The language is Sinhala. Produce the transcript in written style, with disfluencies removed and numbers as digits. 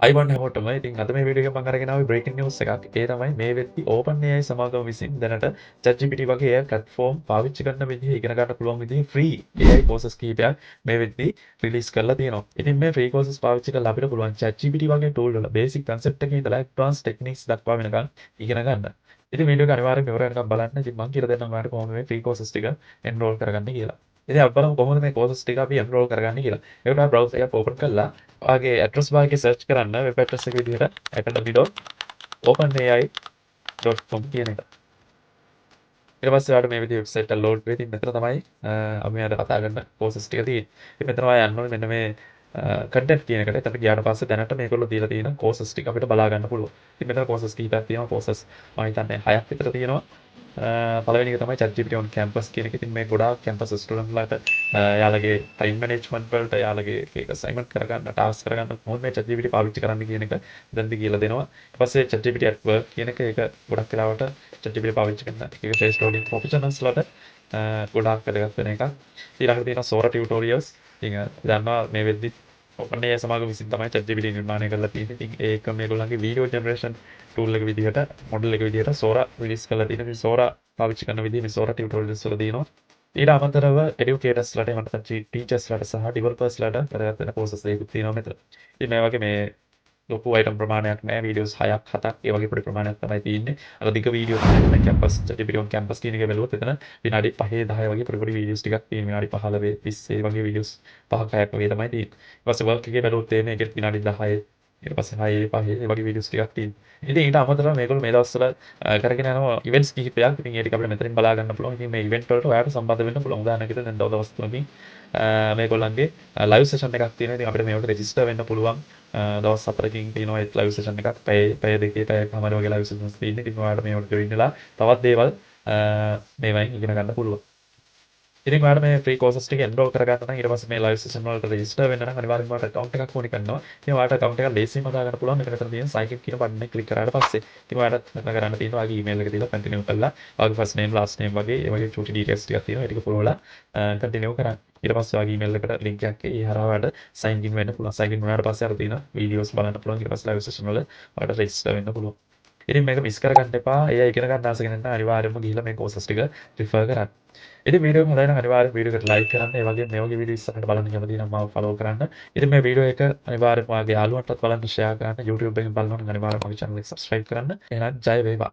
අයිබෝන් හැමෝටම ඉතින් අද මේ වීඩියෝ එක මම අරගෙන ආවේ බ්‍රේකින් නිවුස් එකක්. ඒ තමයි මේ වෙද්දි OpenAI සමාගම විසින් දැනට ChatGPT වගේ AI platform පාවිච්චි කරන විදිහ ඉගෙන ගන්න පුළුවන් විදිහේ free AI courses කීපයක් මේ වෙද්දි රිලීස් කරලා තියෙනවා. ඉතින් මේ free courses පාවිච්චි කරලා අපිට පුළුවන් ChatGPT වගේ tool වල basic concept එකේ ඉඳලා advanced techniques දක්වා වෙනකන් ඉගෙන ගන්න. ඉතින් වීඩියෝ එක අනිවාර්යෙන් ඉවර වෙනකන් බලන්න. ඉතින් මම කියලා දෙන්නම් ඔයාලට කොහොමද මේ free courses ටික enroll කරගන්නේ කියලා. ඉතින් අපි බලමු කොහොමද මේ courses ටික අපි enroll කරගන්නේ කියලා. ඒකට ඔයා browser එකක් open කරලා ඔයාගේ ඇඩ්‍රස් බාර් එකේ සර්ච් කරන්න වෙබ් ඇඩ්‍රස් එක විදිහට academy.openai.com කියන එක. ඊට පස්සේ ඔයාලට මේ විදිහේ වෙබ්සයිට් එක ලෝඩ් වෙයි. ඉතින් මෙතන තමයි අපි අද කතා කරන courses ටික තියෙන්නේ. ඉතින් මෙතන ඔයා යන්න ඕනේ මෙන්න මේ content කියන එකට. එතනට ගියාට පස්සේ දැනට මේගොල්ලෝ දීලා තියෙන courses ටික අපිට බලා ගන්න පුළුවන්. ඉතින් මෙතන courses කීපයක් තියෙනවා. courses මම හිතන්නේ 6ක් විතර තියෙනවා. පළවෙනි එක තමයි ChatGPT on campus කියන එක. ඉතින් මේ ගොඩාක් campus ස්ටුඩන්ට් ලාට යාළගේ time management වලට යාළගේ එක assignment කරගන්න, task කරගන්න කොහොමද මේ ChatGPT පාවිච්චි කරන්න කියන එක දැන්දි කියලා දෙනවා. ඊට පස්සේ ChatGPT at work කියන එක ඒක ගොඩක් වෙලාවට ChatGPT පාවිච්චි කරන එක face loading professionals ලාට ගොඩාක් වැදගත් වෙන එකක්. ඊළඟට තියෙනවා Sora tutorials. ඉතින් දන්නවා මේ වෙද්දි OpenAI සමාගම විසින් තමයි ChatGPT නිර්මාණය කරලා තියෙන්නේ. ඉතින් ඒක මේගොල්ලන්ගේ video generation tool එක විදිහට මොඩල් එක විදිහට Sora රිලීස් කරලා තියෙනවා. ඉතින් Sora පාවිච්චි කරන විදිහ මේ Sora tutorials වල තියෙනවා. ඊට අමතරව educatorsලාට එහෙම නැත්නම් teachersලාට සහ developersලාට වැදගත් වෙන courses එකකුත් තියෙනවා මෙතන. ඉතින් මේ වගේ මේ ලොකු අයිටම් ප්‍රමාණයක් නැහැ. වීඩියෝස් 6ක් 7ක් ඒ වගේ පොඩි ප්‍රමාණයක් තමයි තියෙන්නේ. අර දිග වීඩියෝ තමයි මේ කැම්පස් ChatGPT on campus කියන එක බැලුවොත් එතන විනාඩි 5 10 වගේ පොඩි පොඩි වීඩියෝස් ටිකක් තියෙනවා. විනාඩි 15 20 වගේ වීඩියෝස් 5ක් 6ක් වගේ තමයි තියෙන්නේ. ඊට පස්සේ වර්ක් එකේ බැලුවොත් එන්නේ ඒකෙත් විනාඩි 10 ඊට පස්සේ 6 5 ඒ වගේ වීඩියෝස් ටිකක් තියෙනවා. ඉතින් ඊට අමතරව මේගොල්ලෝ මේ දවස්වල කරගෙන යනවා ඉවෙන්ට්ස් කිහිපයක්. ඉතින් ඒ ටික අපිට මෙතනින් බලා ගන්න පුළුවන්. ඉතින් මේ ඉවෙන්ට් වලට ඔයාලට සම්බන්ධ වෙන්න පුළුවන්. උදාහරණයකට දැන් දවස් තුනකින් මේගොල්ලන්ගේ ලයිව් සෙෂන් එකක් තියෙනවා. ඉතින් අපිට මේකට රෙජිස්ටර් වෙන්න පුළුවන්. දවස් 4කින් තියෙනවා ඒ ලයිව් සෙෂන් එකක්. පැය දෙකේ පැයකමාර වගේ ලයිව් සෙෂන්ස් තියෙන්නේ. ඉතින් ඔයාලට මේකට ජොයින් වෙලා තවත් දේවල් මේවයින් ඉගෙන ගන්න පුළුවන්. ඉතින් ඔයාලට මේ ෆ්‍රී කෝසස් ටික එන්රෝල් කරගන්න නම් ඊට පස්සේ මේ ලයිව් සෙෂන් වලට රෙජිස්ටර් වෙන්න නම් අනිවාර්යෙන්ම ඔයාලට account එකක් ඕනි කරනවා. ඉතින් ඔයාලට account එකක් ලේසියෙන්ම දාගන්න පුළුවන්. මෙතන තියෙන sign in කියන බටන් එක ක්ලික් කරාට පස්සේ. ඉතින් ඔයාලට මෙතන කරන්න තියෙනවා ඔයාගේ email එක දීලා continue කරලා ඔයාගේ first name last name වගේ ඒ වගේ චූටි details ටිකක් තියෙනවා. ඒ ටික පුරවලා continue කරන්න. ඊට පස්සේ ඔයාගේ email එකට link එකක් ඒ හරහා ඔයාලට sign in වෙන්න පුළුවන්. sign in වුණාට පස්සේ අර තියෙන videos බලන්න පුළුවන්. ඊට පස්සේ live session වල ඔයාලට register වෙන්න පුළුවන්. ඉතින් මේක මිස් කරගන්න එපා. ඒ ඉගෙන ගන්න ආස කෙනෙක් නම් අනිවාර්යයෙන්ම ගිහිල්ලා මේ courses ටික refer කරන්න. ඉතින් වීඩියෝ එක හොඳයි නම් අනිවාර්යෙන් වීඩියෝ එකට ලයික් කරන්න. ඒ වගේම මේ වගේ වීඩියෝ ඉස්සරහට බලන්න කැමති නම් මාව ෆලෝ කරන්න. ඉතින් මේ වීඩියෝ එක අනිවාර්යෙන්ම ඔයාගේ යාළුවන්ටත් බලන්න ෂෙයා කරන්න. YouTube එකෙන් බලනවා නම් අනිවාර්යෙන්ම මගේ channel එක subscribe කරන්න. එහෙනම් ජය වේවා.